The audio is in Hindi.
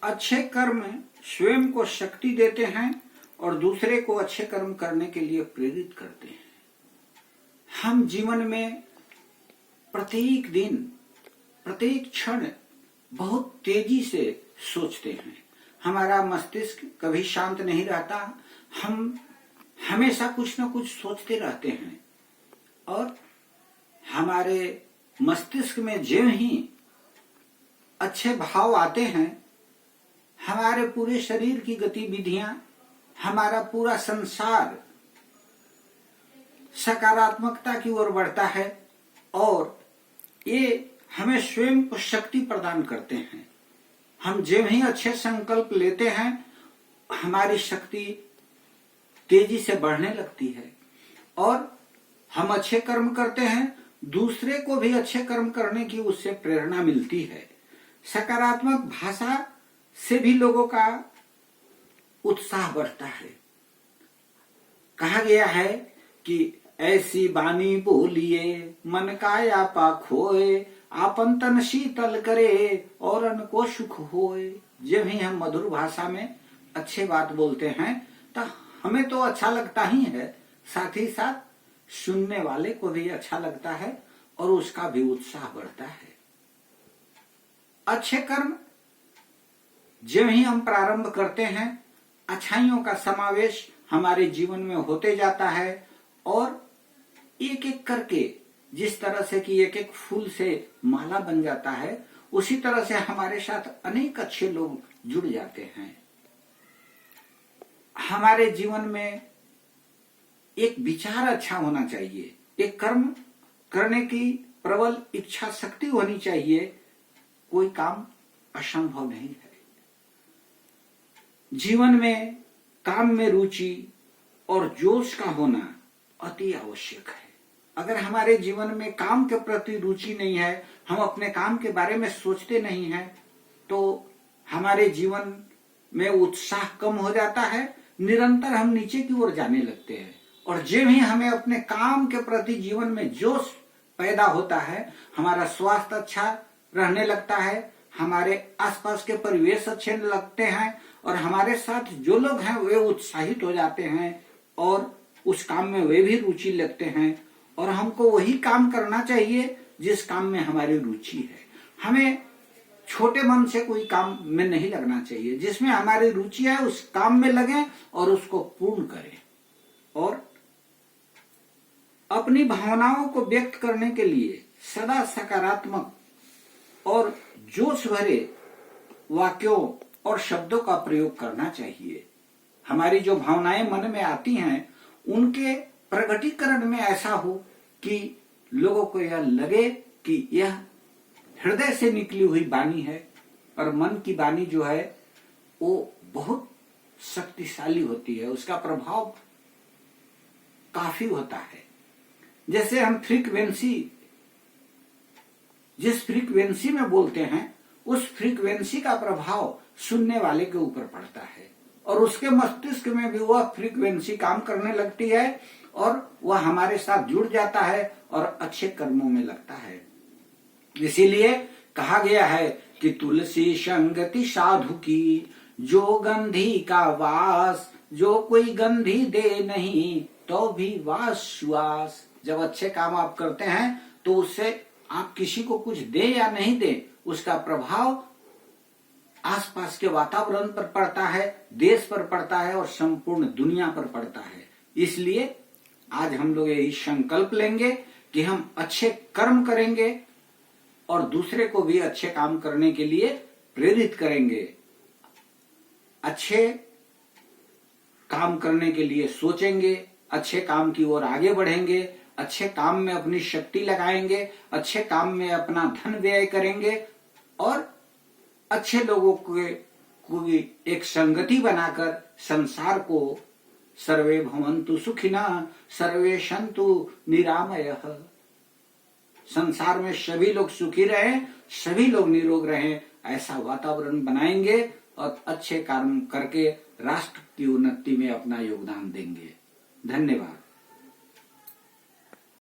अच्छे कर्म स्वयं को शक्ति देते हैं और दूसरे को अच्छे कर्म करने के लिए प्रेरित करते हैं। हम जीवन में प्रत्येक दिन प्रत्येक क्षण बहुत तेजी से सोचते हैं। हमारा मस्तिष्क कभी शांत नहीं रहता। हम हमेशा कुछ न कुछ सोचते रहते हैं और हमारे मस्तिष्क में जो ही अच्छे भाव आते हैं, हमारे पूरे शरीर की गतिविधियां, हमारा पूरा संसार सकारात्मकता की ओर बढ़ता है और ये हमें स्वयं को शक्ति प्रदान करते हैं। हम जब ही अच्छे संकल्प लेते हैं, हमारी शक्ति तेजी से बढ़ने लगती है और हम अच्छे कर्म करते हैं, दूसरे को भी अच्छे कर्म करने की उससे प्रेरणा मिलती है। सकारात्मक भाषा से भी लोगों का उत्साह बढ़ता है। कहा गया है कि ऐसी बानी बोलिए मन का यापा खोए, आपन तन शीतल करे और अन को सुख होए। जब ही हम मधुर भाषा में अच्छे बात बोलते हैं तो हमें तो अच्छा लगता ही है, साथ ही साथ सुनने वाले को भी अच्छा लगता है और उसका भी उत्साह बढ़ता है। अच्छे कर्म जब ही हम प्रारंभ करते हैं, अच्छाइयों का समावेश हमारे जीवन में होते जाता है और एक एक करके जिस तरह से कि एक एक फूल से माला बन जाता है, उसी तरह से हमारे साथ अनेक अच्छे लोग जुड़ जाते हैं। हमारे जीवन में एक विचार अच्छा होना चाहिए, एक कर्म करने की प्रबल इच्छा शक्ति होनी चाहिए। कोई काम असंभव नहीं है। जीवन में काम में रुचि और जोश का होना अति आवश्यक है। अगर हमारे जीवन में काम के प्रति रुचि नहीं है, हम अपने काम के बारे में सोचते नहीं हैं, तो हमारे जीवन में उत्साह कम हो जाता है। निरंतर हम नीचे की ओर जाने लगते हैं और जब ही हमें अपने काम के प्रति जीवन में जोश पैदा होता है, हमारा स्वास्थ्य अच्छा रहने लगता है, हमारे आसपास के परिवेश अच्छे लगते हैं और हमारे साथ जो लोग हैं वे उत्साहित हो जाते हैं और उस काम में वे भी रुचि लगते हैं और हमको वही काम करना चाहिए जिस काम में हमारी रुचि है। हमें छोटे मन से कोई काम में नहीं लगना चाहिए। जिसमें हमारी रुचि है उस काम में लगें और उसको पूर्ण करें और अपनी भावनाओं को व्यक्त करने के लिए सदा सकारात्मक और जोश भरे वाक्यों और शब्दों का प्रयोग करना चाहिए। हमारी जो भावनाएं मन में आती हैं, उनके प्रकटीकरण में ऐसा हो कि लोगों को यह लगे कि यह हृदय से निकली हुई वाणी है। और मन की वाणी जो है वो बहुत शक्तिशाली होती है, उसका प्रभाव काफी होता है। जैसे हम फ्रीक्वेंसी, जिस फ्रीक्वेंसी में बोलते हैं, उस फ्रीक्वेंसी का प्रभाव सुनने वाले के ऊपर पड़ता है और उसके मस्तिष्क में भी वह फ्रीक्वेंसी काम करने लगती है और वह हमारे साथ जुड़ जाता है और अच्छे कर्मों में लगता है। इसीलिए कहा गया है कि तुलसी संगति साधु की, जो गंधी का वास, जो कोई गंधी दे नहीं तो भी वास सुवास। जब अच्छे काम आप करते हैं तो उससे आप किसी को कुछ दे या नहीं दे, उसका प्रभाव आसपास के वातावरण पर पड़ता है, देश पर पड़ता है और संपूर्ण दुनिया पर पड़ता है। इसलिए आज हम लोग यही संकल्प लेंगे कि हम अच्छे कर्म करेंगे और दूसरे को भी अच्छे काम करने के लिए प्रेरित करेंगे। अच्छे काम करने के लिए सोचेंगे, अच्छे काम की ओर आगे बढ़ेंगे, अच्छे काम में अपनी शक्ति लगाएंगे, अच्छे काम में अपना धन व्यय करेंगे और अच्छे लोगों को एक संगति बनाकर संसार को सर्वे भवन्तु सुखिनः सर्वे सन्तु निरामयः, संसार में सभी लोग सुखी रहें, सभी लोग निरोग रहें, ऐसा वातावरण बनाएंगे और अच्छे काम करके राष्ट्र की उन्नति में अपना योगदान देंगे। धन्यवाद।